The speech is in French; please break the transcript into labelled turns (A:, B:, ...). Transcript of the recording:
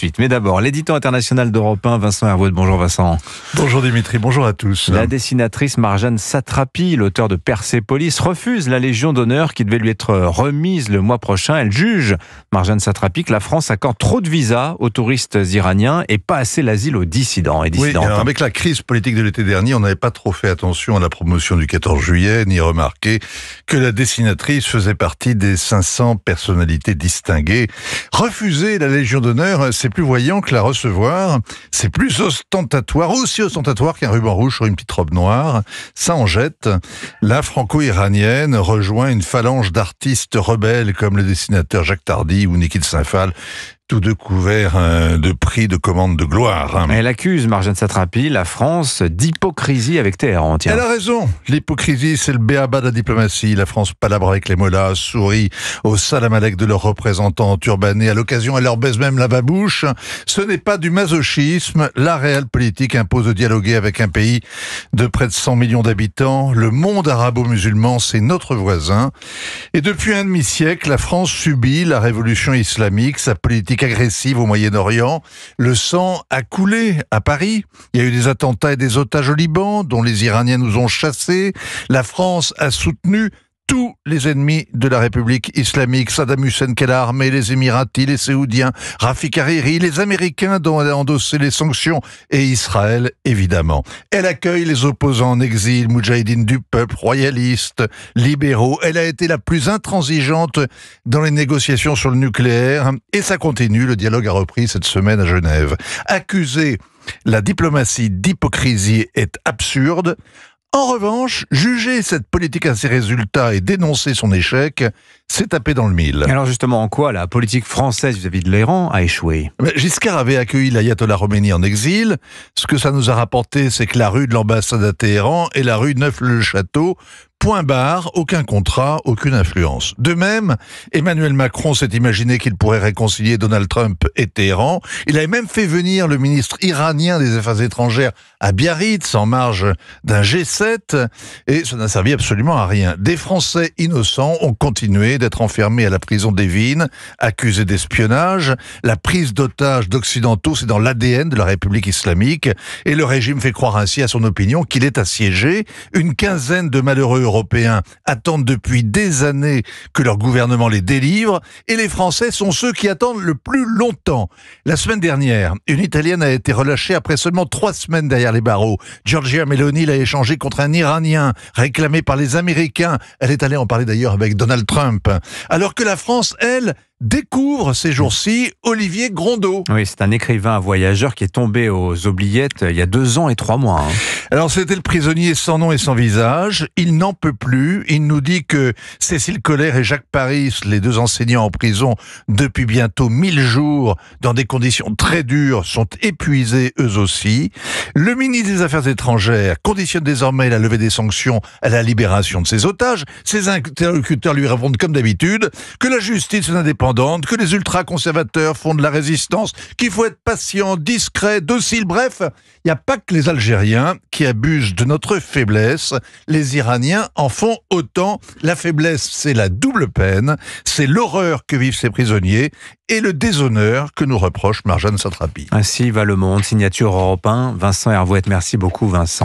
A: suite. Mais d'abord, l'édito international d'Europe 1, Vincent Hervouet. Bonjour Vincent.
B: Bonjour Dimitri, bonjour à tous.
A: La dessinatrice Marjane Satrapi, l'auteur de Persépolis, refuse la Légion d'honneur qui devait lui être remise le mois prochain. Elle juge, Marjane Satrapi, que la France accorde trop de visas aux touristes iraniens et pas assez l'asile aux dissidents et dissidentes.
B: Oui, alors avec la crise politique de l'été dernier, on n'avait pas trop fait attention à la promotion du 14 juillet, ni remarqué que la dessinatrice faisait partie des 500 personnalités distinguées. Refuser la Légion d'honneur, c'est plus voyant que la recevoir. C'est plus ostentatoire, aussi ostentatoire qu'un ruban rouge sur une petite robe noire. Ça en jette. La franco-iranienne rejoint une phalange d'artistes rebelles comme le dessinateur Jacques Tardy ou Niki de Saint-Phal, tous deux couverts de prix de commande de gloire.
A: Elle accuse, Marjane Satrapi, la France d'hypocrisie avec Téhéran. Tiens.
B: Elle a raison. L'hypocrisie, c'est le b.a.-ba de la diplomatie. La France palabre avec les mollahs, sourit au salam alek de leurs représentants turbanés. À l'occasion, elle leur baise même la babouche. Ce n'est pas du masochisme. La réelle politique impose de dialoguer avec un pays de près de 100 millions d'habitants. Le monde arabo-musulman, c'est notre voisin. Et depuis un demi-siècle, la France subit la révolution islamique, sa politique agressive au Moyen-Orient. Le sang a coulé à Paris. Il y a eu des attentats et des otages au Liban, dont les Iraniens nous ont chassés. La France a soutenu tous les ennemis de la République islamique. Saddam Hussein qu'elle a armé, les Émiratis, les Séoudiens, Rafik Hariri, les Américains dont elle a endossé les sanctions et Israël, évidemment. Elle accueille les opposants en exil, moudjahidines du peuple, royalistes, libéraux. Elle a été la plus intransigeante dans les négociations sur le nucléaire et ça continue. Le dialogue a repris cette semaine à Genève. Accuser la diplomatie d'hypocrisie est absurde. En revanche, juger cette politique à ses résultats et dénoncer son échec, c'est taper dans le mille.
A: Alors justement, en quoi la politique française vis-à-vis de l'Iran a échoué ?
B: Giscard avait accueilli l'ayatollah Khomeini en exil. Ce que ça nous a rapporté, c'est que la rue de l'ambassade à Téhéran et la rue Neuf-le-Château, point barre, aucun contrat, aucune influence. De même, Emmanuel Macron s'est imaginé qu'il pourrait réconcilier Donald Trump et Téhéran. Il avait même fait venir le ministre iranien des Affaires étrangères à Biarritz, en marge d'un G7, et ça n'a servi absolument à rien. Des Français innocents ont continué d'être enfermés à la prison d'Evin, accusés d'espionnage. La prise d'otages d'Occidentaux, c'est dans l'ADN de la République islamique, et le régime fait croire ainsi à son opinion qu'il est assiégé. Une quinzaine de malheureux européens attendent depuis des années que leur gouvernement les délivre, et les Français sont ceux qui attendent le plus longtemps. La semaine dernière, une Italienne a été relâchée après seulement 3 semaines derrière les barreaux. Giorgia Meloni l'a échangée contre un Iranien réclamé par les Américains. Elle est allée en parler d'ailleurs avec Donald Trump. Alors que la France, elle, découvre ces jours-ci Olivier Grondeau.
A: Oui, c'est un écrivain voyageur qui est tombé aux oubliettes il y a 2 ans et 3 mois.
B: Alors c'était le prisonnier sans nom et sans visage. Il n'en peut plus. Il nous dit que Cécile Collère et Jacques Paris, les 2 enseignants en prison depuis bientôt 1000 jours, dans des conditions très dures, sont épuisés eux aussi. Le ministre des Affaires étrangères conditionne désormais la levée des sanctions à la libération de ses otages. Ses interlocuteurs lui répondent comme d'habitude que la justice est indépendante, que les ultra-conservateurs font de la résistance, qu'il faut être patient, discret, docile. Bref, il n'y a pas que les Algériens qui abusent de notre faiblesse. Les Iraniens en font autant. La faiblesse, c'est la double peine. C'est l'horreur que vivent ces prisonniers et le déshonneur que nous reproche Marjane Satrapi.
A: Ainsi va le monde. Signature Europe 1. Vincent Hervouet. Merci beaucoup Vincent.